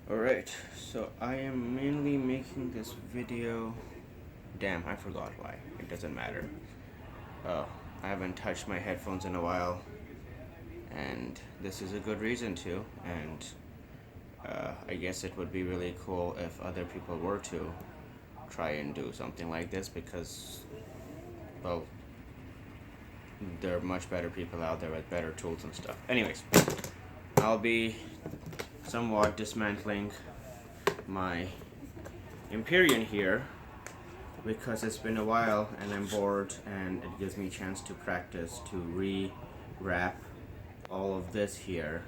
Alright, so I am mainly making this video. Damn, I forgot why. It doesn't matter. I haven't touched my headphones in a while, and this is a good reason to. And I guess it would be really cool if other people were to try and do something like this because, well, there are much better people out there with better tools and stuff. Anyways, I'll be somewhat dismantling my Empyrean here because it's been a while and I'm bored, and it gives me a chance to practice to re-wrap all of this here,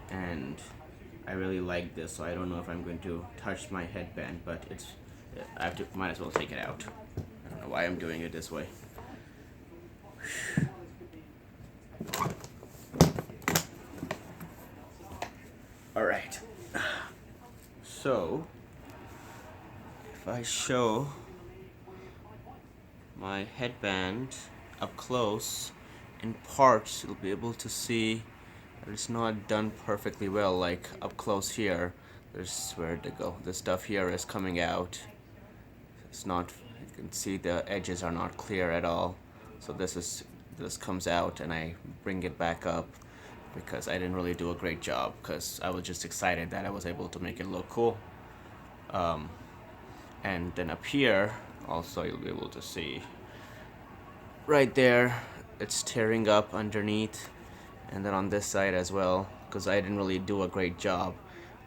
and I really like this, so I don't know if I'm going to touch my headband, but I have to, might as well take it out. I don't know why I'm doing it this way. Alright, so if I show my headband up close in parts, you'll be able to see that it's not done perfectly well. Like up close here, there's where to go. The stuff here is coming out. It's not, you can see the edges are not clear at all. So this comes out and I bring it back up because I didn't really do a great job because I was just excited that I was able to make it look cool. And then up here also you'll be able to see right there it's tearing up underneath, and then on this side as well, because I didn't really do a great job.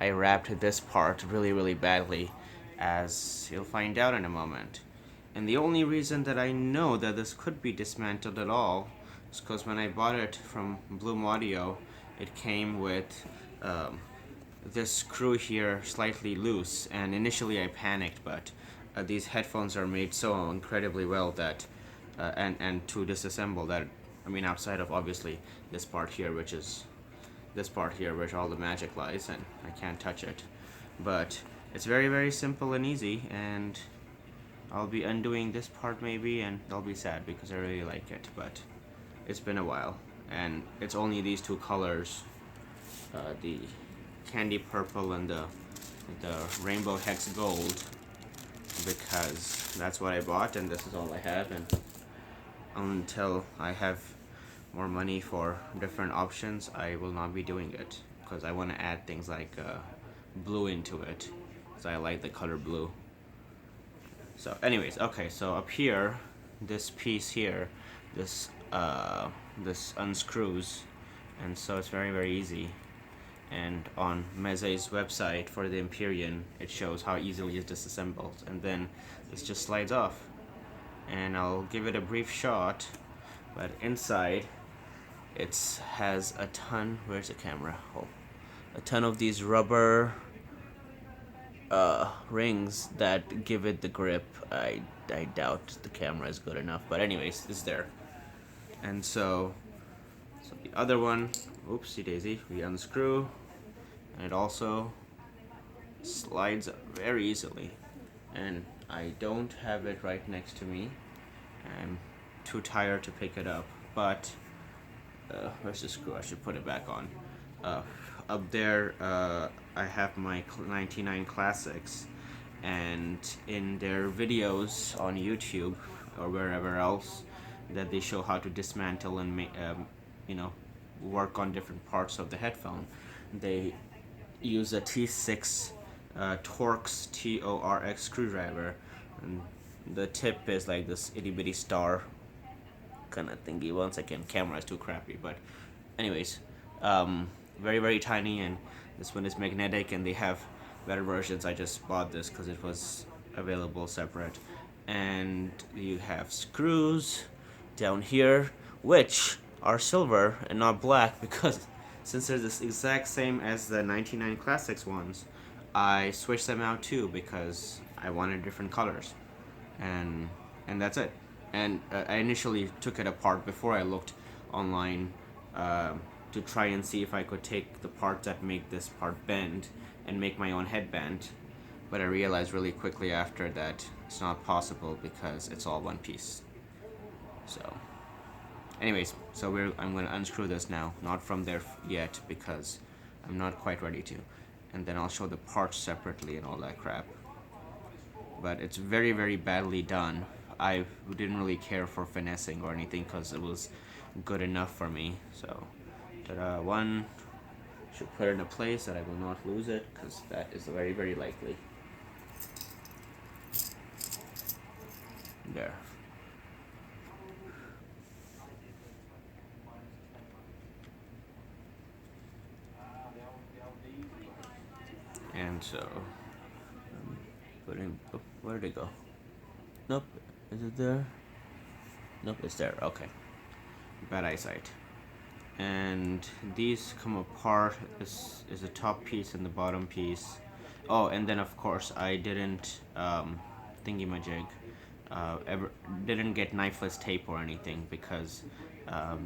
I wrapped this part really badly, as you'll find out in a moment. And the only reason that I know that this could be dismantled at all is because when I bought it from V-Moda, it came with this screw here slightly loose, and initially I panicked, but these headphones are made so incredibly well that and to disassemble that, I mean, outside of obviously this part here, which is this part here where all the magic lies and I can't touch it, but it's very simple and easy, and I'll be undoing this part maybe, and I'll be sad because I really like it, but it's been a while, and it's only these two colors, the candy purple and the rainbow hex gold, because that's what I bought and this is all I have, and until I have more money for different options, I will not be doing it because I want to add things like blue into it, because I like the color blue. So anyways, okay, so up here, this piece here, this unscrews, and so it's very easy. And on Meze's website for the Empyrean, it shows how easily it's disassembled, and then this just slides off. And I'll give it a brief shot, but inside it has a ton, where's the camera? Oh, a ton of these rubber rings that give it the grip. I doubt the camera is good enough, but anyways, it's there. And so the other one, oopsie daisy, we unscrew, and it also slides very easily. And I don't have it right next to me. I'm too tired to pick it up, but where's the screw? I should put it back on. Up there, I have my 99 classics, and in their videos on YouTube or wherever else that they show how to dismantle and work on different parts of the headphone, they use a T6 Torx Torx screwdriver, and the tip is like this itty bitty star kind of thingy. One second, camera is too crappy, but anyways, very tiny, and this one is magnetic, and they have better versions. I just bought this because it was available separate. And you have screws down here, which are silver and not black, because since they're the exact same as the 99 Classics ones, I switched them out too because I wanted different colors, and that's it. And I initially took it apart before I looked online to try and see if I could take the parts that make this part bend and make my own headband, but I realized really quickly after that it's not possible because it's all one piece. So anyways, I'm going to unscrew this now, not from there yet because I'm not quite ready to. and then I'll show the parts separately and all that crap. But it's very, very badly done. I didn't really care for finessing or anything because it was good enough for me. So, one, should put it in a place that I will not lose it, because that is very, very likely. There. And so, putting, oh, where did it go? Nope, is it there? Nope, it's there, okay. Bad eyesight. And these come apart. This is the top piece and the bottom piece. Oh, and then of course I didn't thingy-majig, ever didn't get knifeless tape or anything, because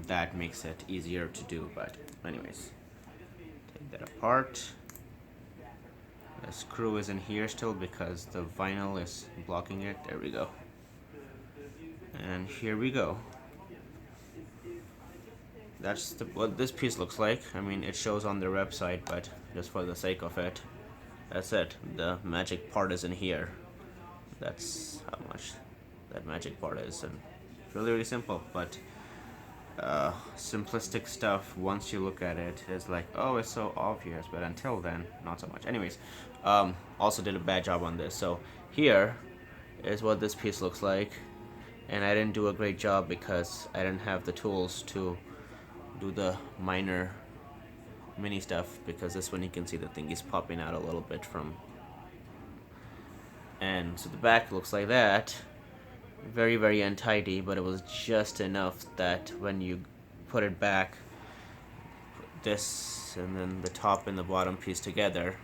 that makes it easier to do. But anyways, take that apart. The screw is in here still because the vinyl is blocking it. There we go. And here we go. That's what this piece looks like. I mean, it shows on their website, but just for the sake of it, that's it. The magic part is in here. That's how much that magic part is, and it's really, really simple. But simplistic stuff, once you look at it, is like, oh, it's so obvious. But until then, not so much. Anyways, also did a bad job on this. So here is what this piece looks like, and I didn't do a great job because I didn't have the tools to do the minor mini stuff, because this one you can see the thing is popping out a little bit from. And so the back looks like that. Very, very untidy, but it was just enough that when you put it back, this and then the top and the bottom piece together,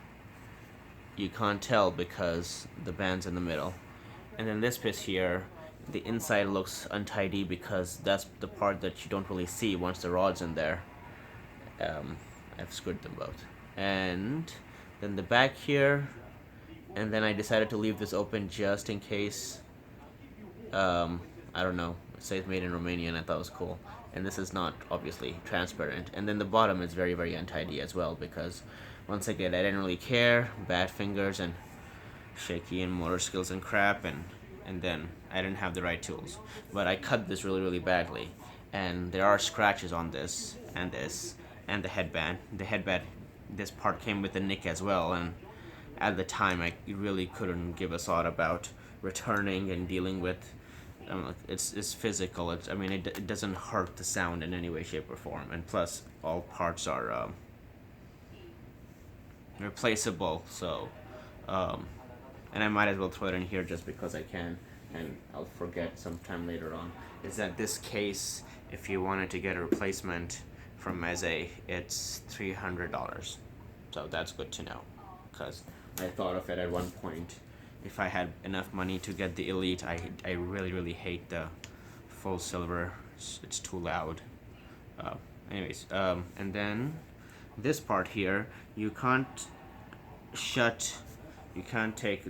you can't tell because the band's in the middle. And then this piece here, the inside looks untidy because that's the part that you don't really see once the rod's in there. I've screwed them both. And then the back here, and then I decided to leave this open just in case. I don't know, it says made in Romania and I thought it was cool. And this is not obviously transparent. And then the bottom is very, very untidy as well, because once again I didn't really care. Bad fingers and shaky and motor skills and crap, and then I didn't have the right tools. But I cut this really, really badly, and there are scratches on this and the headband. The headband, this part came with a nick as well, and at the time I really couldn't give a thought about returning and dealing with. It's physical. I mean, it doesn't hurt the sound in any way, shape, or form, and plus all parts are replaceable. So, and I might as well throw it in here just because I can, and I'll forget sometime later on. Is that this case, if you wanted to get a replacement from Meze, it's $300. So that's good to know, because I thought of it at one point. If I had enough money to get the Elite, I really, really hate the full silver. It's too loud. Anyways, and then this part here, you can't take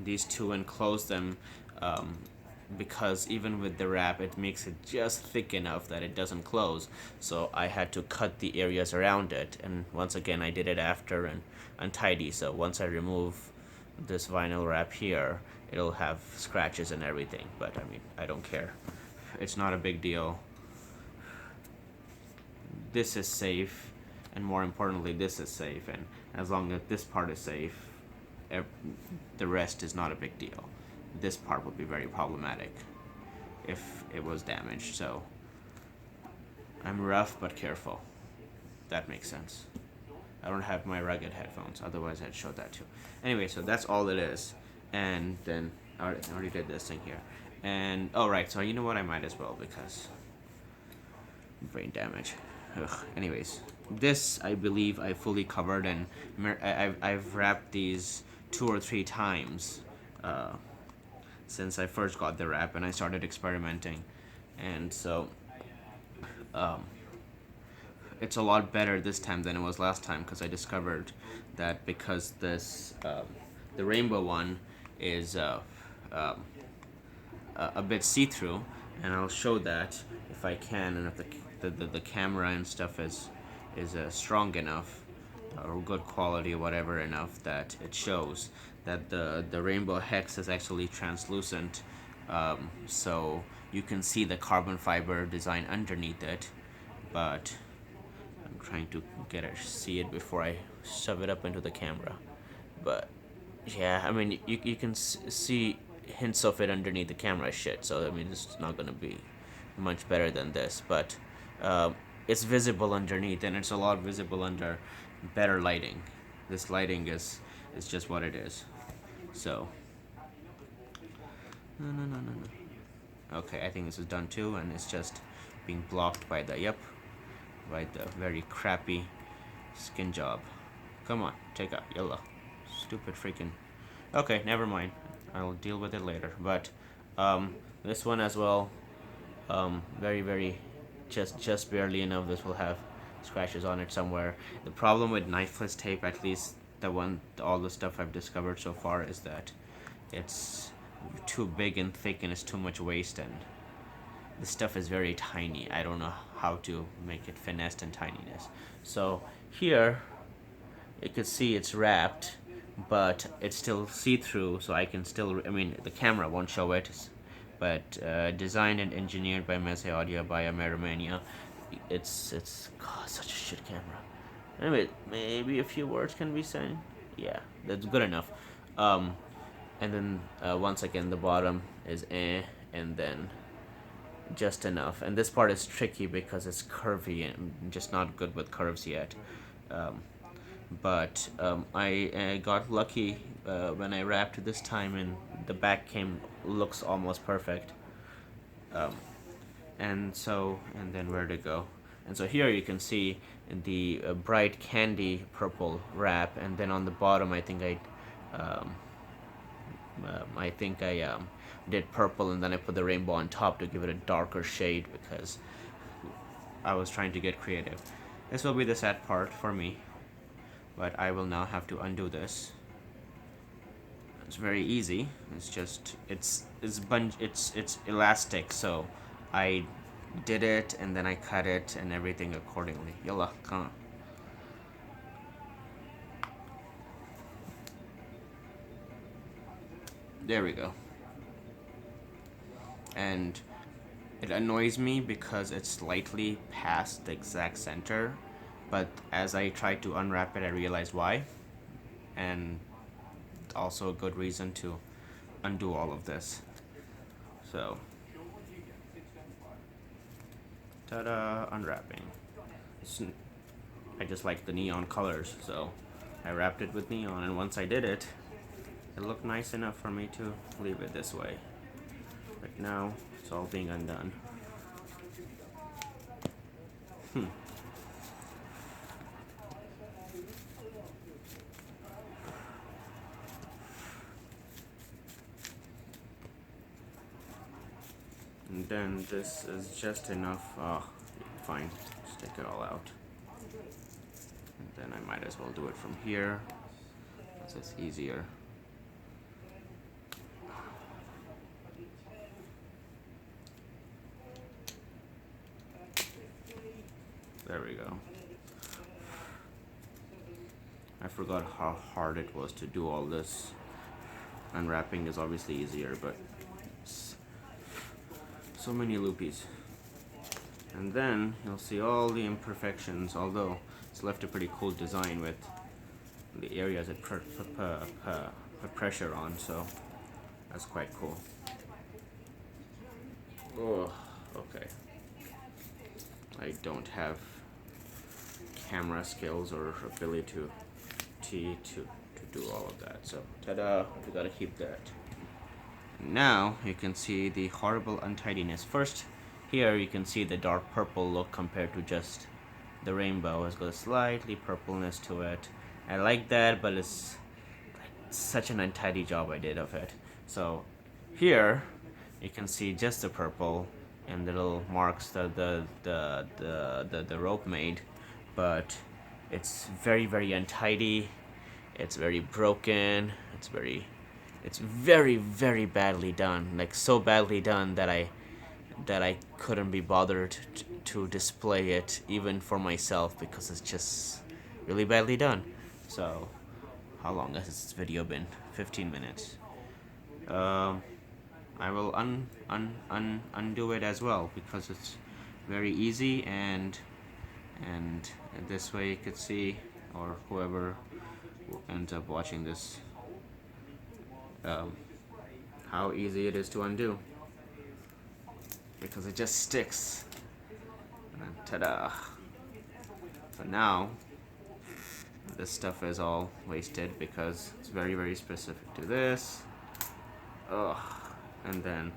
these two and close them, because even with the wrap, it makes it just thick enough that it doesn't close. So I had to cut the areas around it, and once again I did it after and untidy. So once I remove this vinyl wrap here, it'll have scratches and everything, but I mean, I don't care. It's not a big deal. This is safe, and more importantly, this is safe, and as long as this part is safe, the rest is not a big deal. This part would be very problematic if it was damaged, so I'm rough but careful. That makes sense. I don't have my rugged headphones, otherwise I'd show that too. Anyway, so that's all it is. And then I already did this thing here. And oh right, so you know what, I might as well, because brain damage. Ugh. Anyways, this I believe I fully covered, and I've wrapped these 2 or 3 times since I first got the wrap and I started experimenting. And so it's a lot better this time than it was last time, because I discovered that because this the rainbow one is a bit see-through, and I'll show that if I can, and if the camera and stuff is strong enough, or good quality or whatever enough that it shows that the rainbow hex is actually translucent, so you can see the carbon fiber design underneath it. But I'm trying to get it, see it before I shove it up into the camera. But yeah, I mean, you can see hints of it underneath the camera shit, so I mean, it's not gonna be much better than this, but uh, it's visible underneath, and it's a lot visible under better lighting. This lighting is just what it is. So no. Okay, I think this is done too, and it's just being blocked by by the very crappy skin job. Come on, take out yellow. Stupid freaking. Okay, never mind. I'll deal with it later. But this one as well, very just barely enough. This will have scratches on it somewhere. The problem with knifeless tape, at least all the stuff I've discovered so far, is that it's too big and thick and it's too much waste, and the stuff is very tiny. I don't know how to make it finessed in tininess. So here you can see it's wrapped, but it's still see-through, so I can still, I mean, the camera won't show it, but designed and engineered by Messe Audio by Amerimania. It's God, such a shit camera. Anyway, maybe a few words can be said. Yeah, that's good enough. And then once again, the bottom is and then just enough. And this part is tricky because it's curvy and I'm just not good with curves yet. But I got lucky when I wrapped this time, and the back looks almost perfect. And then where to go? And so here you can see the bright candy purple wrap, and then on the bottom um, I think I did purple, and then I put the rainbow on top to give it a darker shade because I was trying to get creative. This will be the sad part for me, but I will now have to undo this. It's very easy. It's just it's elastic, so I did it and then I cut it and everything accordingly. Yalla, come on. There we go. And it annoys me because it's slightly past the exact center, but as I tried to unwrap it, I realized why. And also a good reason to undo all of this. So, ta-da, unwrapping. I just like the neon colors, so I wrapped it with neon, and once I did it, it looked nice enough for me to leave it this way. But now it's all being undone. And then this is just enough. Oh, fine. Just take it all out. And then I might as well do it from here. It's easier. There we go. I forgot how hard it was to do all this. Unwrapping is obviously easier, but so many loopies. And then you'll see all the imperfections, although it's left a pretty cool design with the areas it put pressure on, so that's quite cool. Oh, okay. I don't have camera skills or ability to do all of that, so ta-da, we gotta keep that. Now you can see the horrible untidiness. First, here you can see the dark purple look compared to just the rainbow. It's got a slightly purpleness to it. I like that, but it's such an untidy job I did of it. So here you can see just the purple and the little marks that the rope made, but it's very untidy. It's very broken. It's very badly done. Like so badly done that I couldn't be bothered to display it even for myself because really badly done. So, how long has this video been? 15 minutes. I will undo it as well because it's very easy, and this way you could see, or whoever ends up watching this, how easy it is to undo, because it just sticks. And then ta-da! So now this stuff is all wasted because it's very, very specific to this. Ugh. And then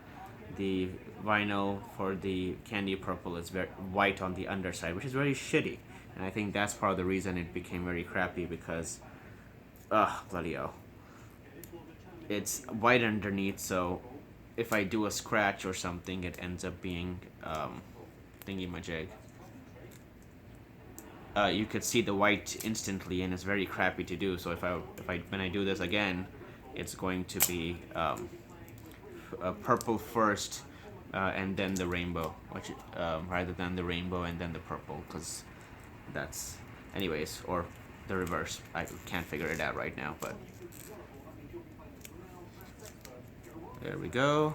the vinyl for the candy purple is very white on the underside, which is very shitty. And I think that's part of the reason it became very crappy, because bloody hell, it's white underneath, so if I do a scratch or something, it ends up being thingy-majig. You could see the white instantly, and it's very crappy to do. So if I when I do this again, it's going to be purple first, and then the rainbow, which rather than the rainbow and then the purple, because that's, anyways, or the reverse. I can't figure it out right now, but there we go.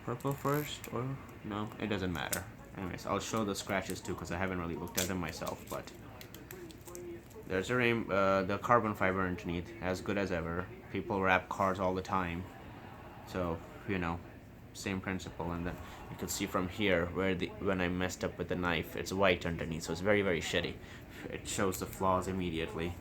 Purple first, or no, it doesn't matter. Anyways, I'll show the scratches too, because I haven't really looked at them myself. But there's a the carbon fiber underneath, as good as ever. People wrap cars all the time, so you know, same principle. And then you can see from here where when I messed up with the knife, it's white underneath, so it's very, very shitty. It shows the flaws immediately.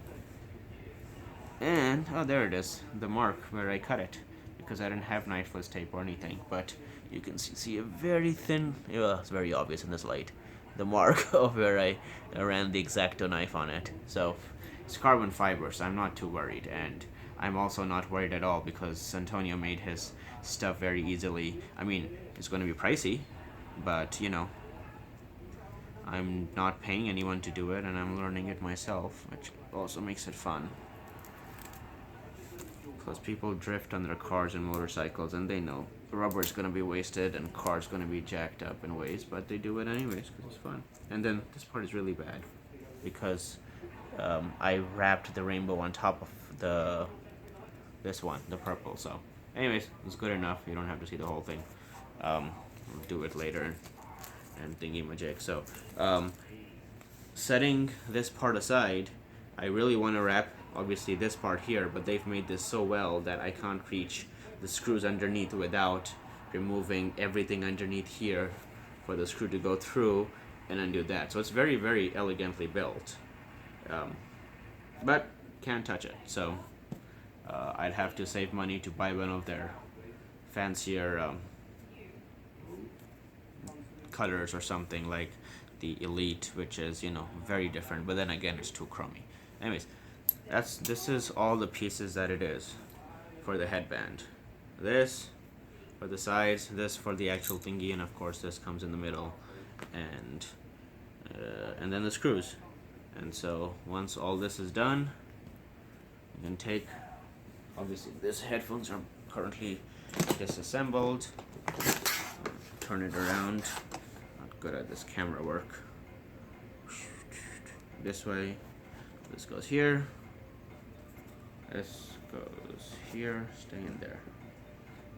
And oh, there it is, the mark where I cut it, because I didn't have knifeless tape or anything. But you can see a very thin, it's very obvious in this light, the mark of where I ran the X-Acto knife on it. So it's carbon fiber, so I'm not too worried. And I'm also not worried at all, because Antonio made his stuff very easily. I mean, it's going to be pricey, but you know, I'm not paying anyone to do it, and I'm learning it myself, which also makes it fun. Because people drift on their cars and motorcycles, and they know rubber's going to be wasted and car's going to be jacked up in ways, but they do it anyways because it's fun. And then this part is really bad, because I wrapped the rainbow on top of this one, the purple. So anyways, it's good enough. You don't have to see the whole thing. We'll do it later and thingy-majig. So setting this part aside, I really want to wrap obviously this part here, but they've made this so well that I can't reach the screws underneath without removing everything underneath here for the screw to go through and undo that. So it's very, very elegantly built, but can't touch it. So I'd have to save money to buy one of their fancier cutters or something like the Elite, which is, you know, very different, but then again it's too crummy. Anyways, this is all the pieces that it is for the headband. This for the sides, this for the actual thingy, and of course this comes in the middle, and then the screws. And so once all this is done, you can take, obviously these headphones are currently disassembled. Turn it around. Not good at this camera work. This way. This goes here. This goes here. Stay in there.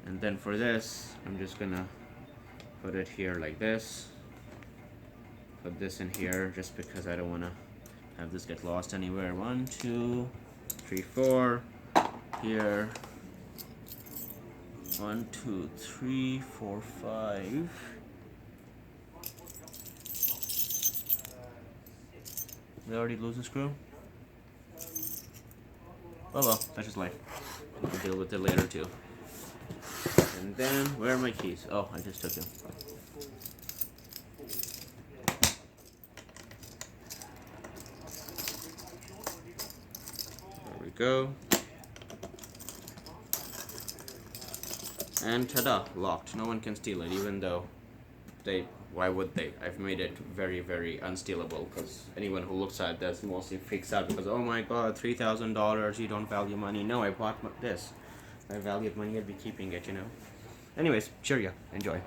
And then for this, I'm just gonna put it here like this. Put this in here just because I don't wanna have this get lost anywhere. 1, 2, 3, 4. Here. 1, 2, 3, 4, 5. Did I already lose a screw? Oh well, that's just life. We'll deal with it later too. And then, where are my keys? Oh, I just took them. There we go. And ta-da, locked. No one can steal it, even though why would they? I've made it very, very unstealable, because anyone who looks at this mostly freaks out because, oh my god, $3,000, you don't value money. No, I bought this. If I valued money, I'd be keeping it, you know. Anyways, cheerio. Enjoy.